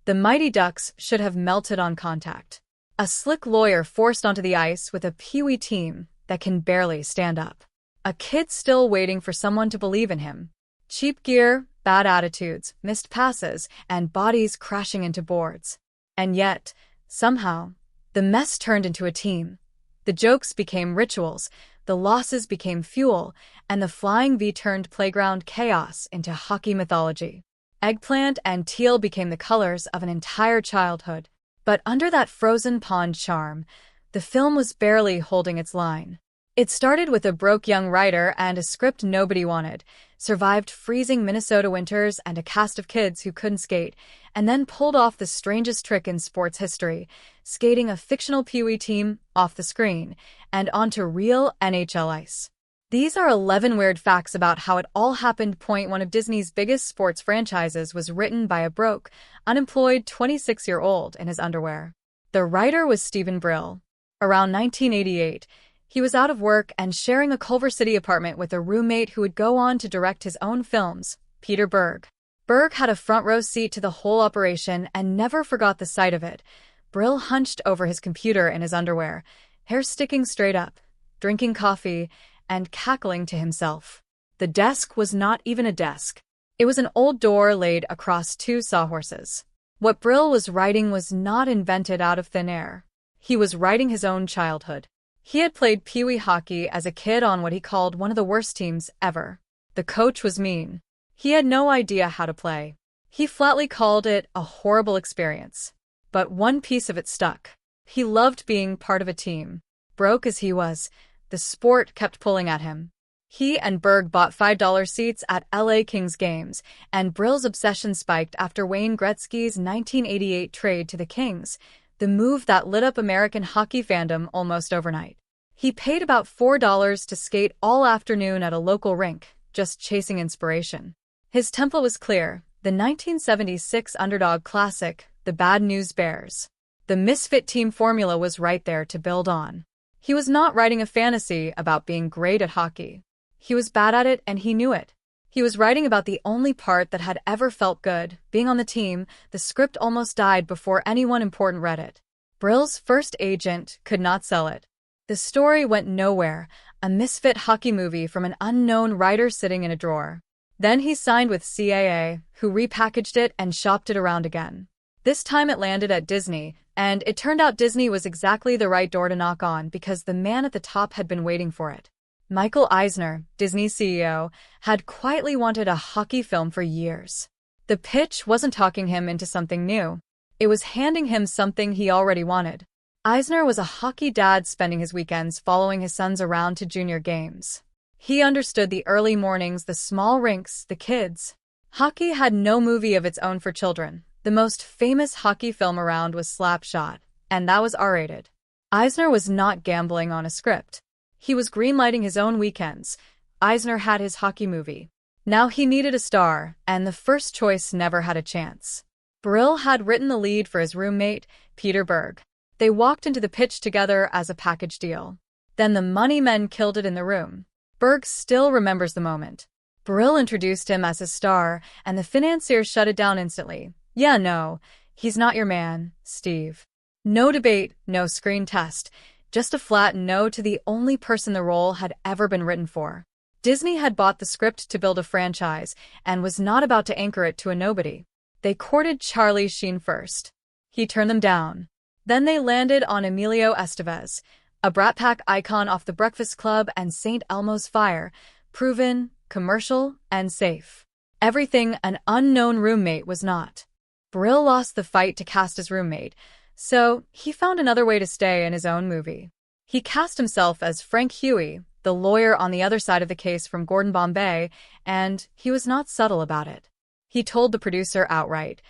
The Mighty Ducks should have melted on contact. A slick lawyer forced onto the ice with a Pee-wee team that can barely stand up. A kid still waiting for someone to believe in him. Cheap gear, bad attitudes, missed passes, and bodies crashing into boards. And yet, somehow, the mess turned into a team. The jokes became rituals, the losses became fuel, and the flying V turned playground chaos into hockey mythology. Eggplant and teal became the colors of an entire childhood. But under that frozen pond charm, the film was barely holding its line. It started with a broke young writer and a script nobody wanted, survived freezing Minnesota winters and a cast of kids who couldn't skate, and then pulled off the strangest trick in sports history, skating a fictional Pee-wee team off the screen and onto real NHL ice. These are 11 weird facts about how it all happened. Point 1 of Disney's biggest sports franchises was written by a broke, unemployed 26-year-old in his underwear. The writer was Stephen Brill. Around 1988, he was out of work and sharing a Culver City apartment with a roommate who would go on to direct his own films, Peter Berg. Berg had a front-row seat to the whole operation and never forgot the sight of it. Brill hunched over his computer in his underwear, hair sticking straight up, drinking coffee, and cackling to himself. The desk was not even a desk. It was an old door laid across two sawhorses. What Brill was writing was not invented out of thin air. He was writing his own childhood. He had played Pee-wee hockey as a kid on what he called one of the worst teams ever. The coach was mean. He had no idea how to play. He flatly called it a horrible experience. But one piece of it stuck. He loved being part of a team. Broke as he was, the sport kept pulling at him. He and Berg bought $5 seats at LA Kings games, and Brill's obsession spiked after Wayne Gretzky's 1988 trade to the Kings, the move that lit up American hockey fandom almost overnight. He paid about $4 to skate all afternoon at a local rink, just chasing inspiration. His template was clear, the 1976 underdog classic, the Bad News Bears. The misfit team formula was right there to build on. He was not writing a fantasy about being great at hockey. He was bad at it and he knew it. He was writing about the only part that had ever felt good, being on the team. The script almost died before anyone important read it. Brill's first agent could not sell it. The story went nowhere, a misfit hockey movie from an unknown writer sitting in a drawer. Then he signed with CAA, who repackaged it and shopped it around again. This time it landed at Disney, and it turned out Disney was exactly the right door to knock on because the man at the top had been waiting for it. Michael Eisner, Disney's CEO, had quietly wanted a hockey film for years. The pitch wasn't talking him into something new. It was handing him something he already wanted. Eisner was a hockey dad spending his weekends following his sons around to junior games. He understood the early mornings, the small rinks, the kids. Hockey had no movie of its own for children. The most famous hockey film around was Slapshot, and that was R-rated. Eisner was not gambling on a script. He was greenlighting his own weekends. Eisner had his hockey movie. Now he needed a star, and the first choice never had a chance. Brill had written the lead for his roommate, Peter Berg. They walked into the pitch together as a package deal. Then the money men killed it in the room. Berg still remembers the moment. Brill introduced him as his star, and the financiers shut it down instantly. Yeah, no, he's not your man, Steve. No debate, no screen test, just a flat no to the only person the role had ever been written for. Disney had bought the script to build a franchise and was not about to anchor it to a nobody. They courted Charlie Sheen first. He turned them down. Then they landed on Emilio Estevez, a Brat Pack icon off The Breakfast Club and St. Elmo's Fire, proven, commercial, and safe. Everything an unknown roommate was not. Brill lost the fight to cast his roommate, so he found another way to stay in his own movie. He cast himself as Frank Huey, the lawyer on the other side of the case from Coach Bombay, and he was not subtle about it. He told the producer outright,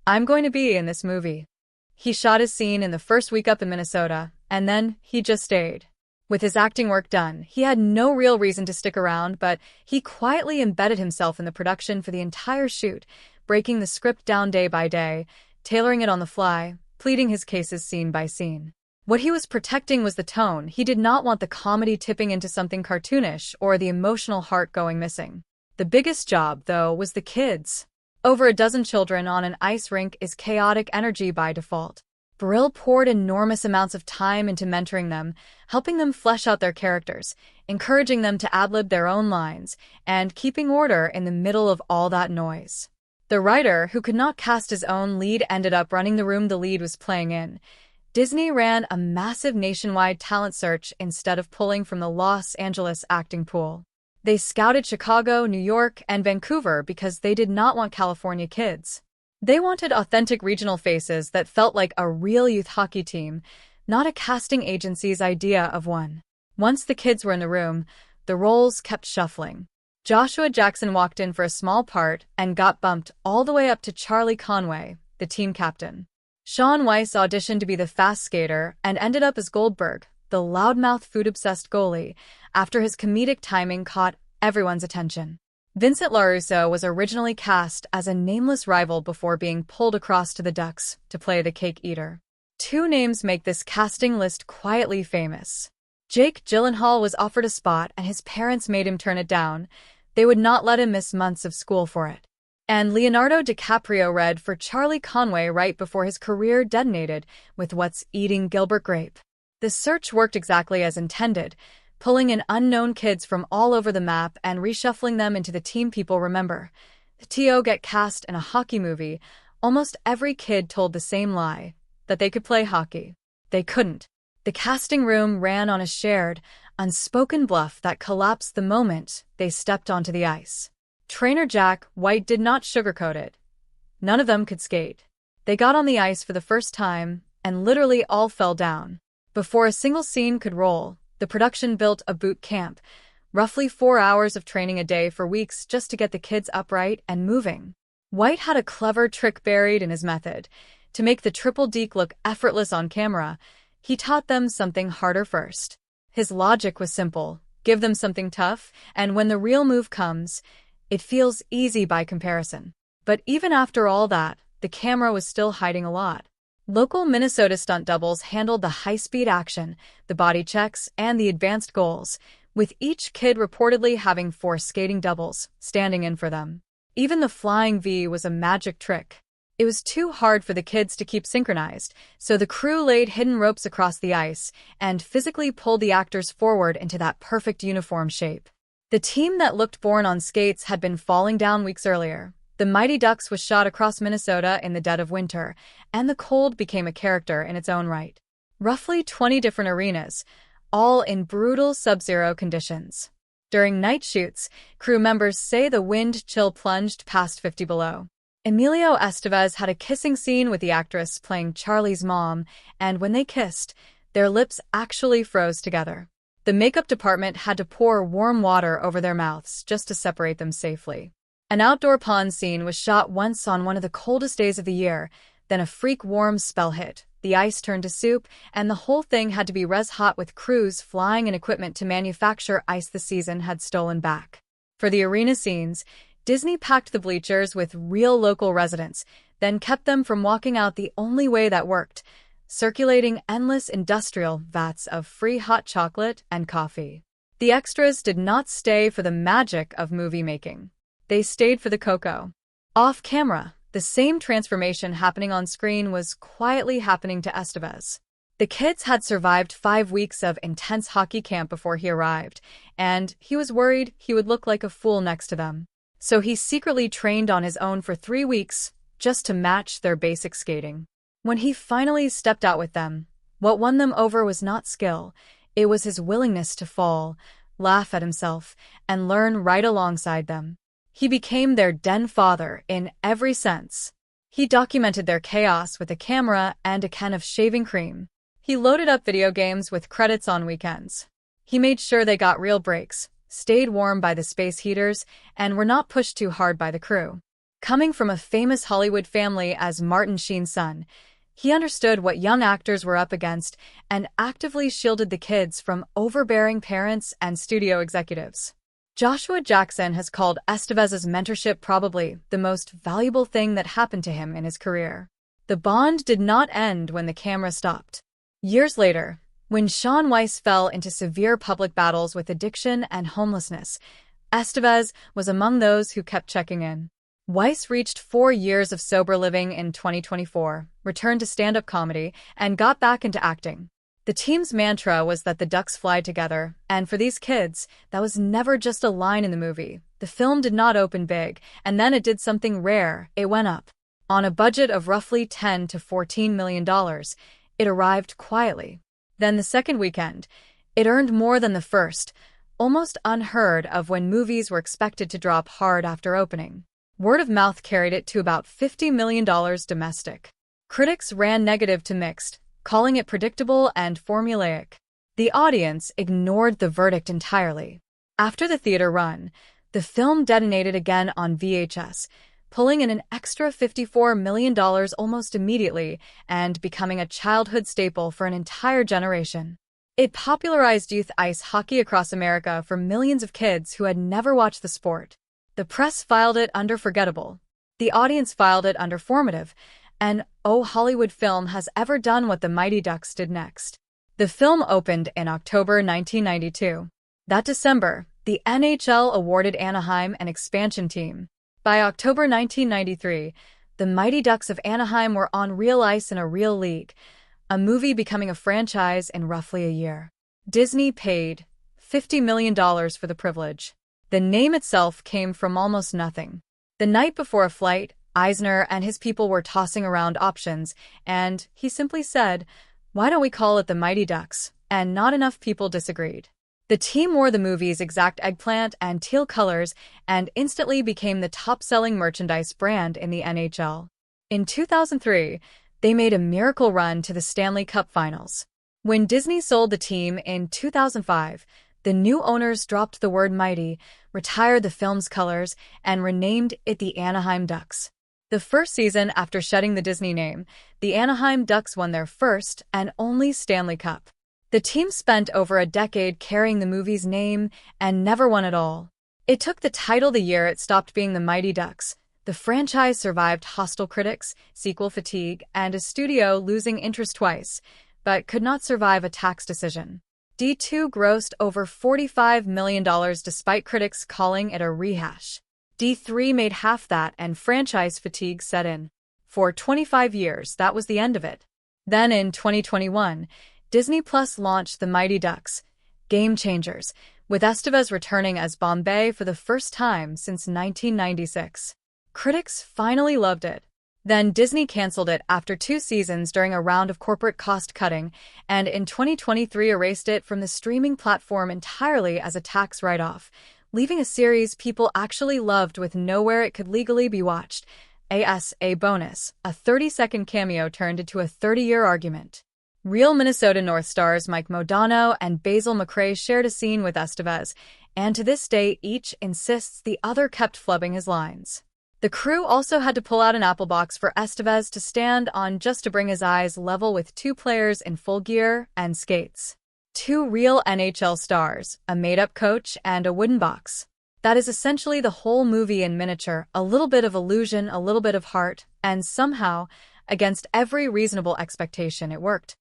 "I'm going to be in this movie." He shot his scene in the first week up in Minnesota, and then he just stayed. With his acting work done, he had no real reason to stick around, but he quietly embedded himself in the production for the entire shoot, breaking the script down day by day, tailoring it on the fly, pleading his cases scene by scene. What he was protecting was the tone. He did not want the comedy tipping into something cartoonish or the emotional heart going missing. The biggest job, though, was the kids. Over a dozen children on an ice rink is chaotic energy by default. Brill poured enormous amounts of time into mentoring them, helping them flesh out their characters, encouraging them to ad-lib their own lines, and keeping order in the middle of all that noise. The writer, who could not cast his own lead, ended up running the room the lead was playing in. Disney ran a massive nationwide talent search instead of pulling from the Los Angeles acting pool. They scouted Chicago, New York, and Vancouver because they did not want California kids. They wanted authentic regional faces that felt like a real youth hockey team, not a casting agency's idea of one. Once the kids were in the room, the roles kept shuffling. Joshua Jackson walked in for a small part and got bumped all the way up to Charlie Conway, the team captain. Sean Weiss auditioned to be the fast skater and ended up as Goldberg, the loudmouth food-obsessed goalie, after his comedic timing caught everyone's attention. Vincent LaRusso was originally cast as a nameless rival before being pulled across to the Ducks to play the cake eater. Two names make this casting list quietly famous. Jake Gyllenhaal was offered a spot and his parents made him turn it down. They would not let him miss months of school for it. And Leonardo DiCaprio read for Charlie Conway right before his career detonated with What's Eating Gilbert Grape. The search worked exactly as intended, pulling in unknown kids from all over the map and reshuffling them into the team people remember. The TO get cast in a hockey movie, almost every kid told the same lie, that they could play hockey. They couldn't. The casting room ran on a shared, unspoken bluff that collapsed the moment they stepped onto the ice. Trainer Jack White did not sugarcoat it. None of them could skate. They got on the ice for the first time, and literally all fell down. Before a single scene could roll, the production built a boot camp, roughly 4 hours of training a day for weeks just to get the kids upright and moving. White had a clever trick buried in his method. To make the triple deke look effortless on camera, he taught them something harder first. His logic was simple: give them something tough, and when the real move comes, it feels easy by comparison. But even after all that, the camera was still hiding a lot. Local Minnesota stunt doubles handled the high-speed action, the body checks, and the advanced goals, with each kid reportedly having 4 skating doubles standing in for them. Even the flying V was a magic trick. It was too hard for the kids to keep synchronized, so the crew laid hidden ropes across the ice and physically pulled the actors forward into that perfect uniform shape. The team that looked born on skates had been falling down weeks earlier. The Mighty Ducks was shot across Minnesota in the dead of winter, and the cold became a character in its own right. Roughly 20 different arenas, all in brutal sub-zero conditions. During night shoots, crew members say the wind chill plunged past 50 below. Emilio Estevez had a kissing scene with the actress playing Charlie's mom, and when they kissed, their lips actually froze together. The makeup department had to pour warm water over their mouths just to separate them safely. An outdoor pond scene was shot once on one of the coldest days of the year, then a freak warm spell hit. The ice turned to soup, and the whole thing had to be res-hot with crews flying in equipment to manufacture ice the season had stolen back. For the arena scenes, Disney packed the bleachers with real local residents, then kept them from walking out the only way that worked, circulating endless industrial vats of free hot chocolate and coffee. The extras did not stay for the magic of movie making. They stayed for the cocoa. Off camera, the same transformation happening on screen was quietly happening to Estevez. The kids had survived 5 weeks of intense hockey camp before he arrived, and he was worried he would look like a fool next to them. So he secretly trained on his own for 3 weeks, just to match their basic skating. When he finally stepped out with them, what won them over was not skill, it was his willingness to fall, laugh at himself, and learn right alongside them. He became their den father in every sense. He documented their chaos with a camera and a can of shaving cream. He loaded up video games with credits on weekends. He made sure they got real breaks, stayed warm by the space heaters, and were not pushed too hard by the crew. Coming from a famous Hollywood family as Martin Sheen's son, he understood what young actors were up against and actively shielded the kids from overbearing parents and studio executives. Joshua Jackson has called Estevez's mentorship probably the most valuable thing that happened to him in his career. The bond did not end when the camera stopped. Years later, when Sean Weiss fell into severe public battles with addiction and homelessness, Estevez was among those who kept checking in. Weiss reached 4 years of sober living in 2024, returned to stand-up comedy, and got back into acting. The team's mantra was that the ducks fly together, and for these kids, that was never just a line in the movie. The film did not open big, and then it did something rare. It went up. On a budget of roughly $10 to $14 million, it arrived quietly. Then the second weekend, it earned more than the first, almost unheard of when movies were expected to drop hard after opening. Word of mouth carried it to about $50 million domestic. Critics ran negative to mixed, calling it predictable and formulaic. The audience ignored the verdict entirely. After the theater run, the film detonated again on VHS, pulling in an extra $54 million almost immediately and becoming a childhood staple for an entire generation. It popularized youth ice hockey across America for millions of kids who had never watched the sport. The press filed it under forgettable. The audience filed it under formative. And oh, Hollywood film has ever done what the Mighty Ducks did next. The film opened in October 1992. That December, the NHL awarded Anaheim an expansion team. By October 1993, the Mighty Ducks of Anaheim were on real ice in a real league, a movie becoming a franchise in roughly a year. Disney paid $50 million for the privilege. The name itself came from almost nothing. The night before a flight, Eisner and his people were tossing around options, and he simply said, "Why don't we call it the Mighty Ducks?" And not enough people disagreed. The team wore the movie's exact eggplant and teal colors and instantly became the top-selling merchandise brand in the NHL. In 2003, they made a miracle run to the Stanley Cup Finals. When Disney sold the team in 2005, the new owners dropped the word mighty, retired the film's colors, and renamed it the Anaheim Ducks. The first season after shedding the Disney name, the Anaheim Ducks won their first and only Stanley Cup. The team spent over a decade carrying the movie's name and never won at all. It took the title the year it stopped being the Mighty Ducks. The franchise survived hostile critics, sequel fatigue, and a studio losing interest twice, but could not survive a tax decision. D2 grossed over $45 million despite critics calling it a rehash. D3 made half that and franchise fatigue set in. For 25 years, that was the end of it. Then in 2021, Disney Plus launched The Mighty Ducks, Game Changers, with Estevez returning as Bombay for the first time since 1996. Critics finally loved it. Then Disney canceled it after 2 seasons during a round of corporate cost-cutting, and in 2023 erased it from the streaming platform entirely as a tax write-off, leaving a series people actually loved with nowhere it could legally be watched. As a bonus, a 30-second cameo turned into a 30-year argument. Real Minnesota North stars Mike Modano and Basil McRae shared a scene with Estevez, and to this day each insists the other kept flubbing his lines. The crew also had to pull out an apple box for Estevez to stand on just to bring his eyes level with 2 players in full gear and skates. 2 real NHL stars, a made-up coach, and a wooden box. That is essentially the whole movie in miniature, a little bit of illusion, a little bit of heart, and somehow, against every reasonable expectation, it worked.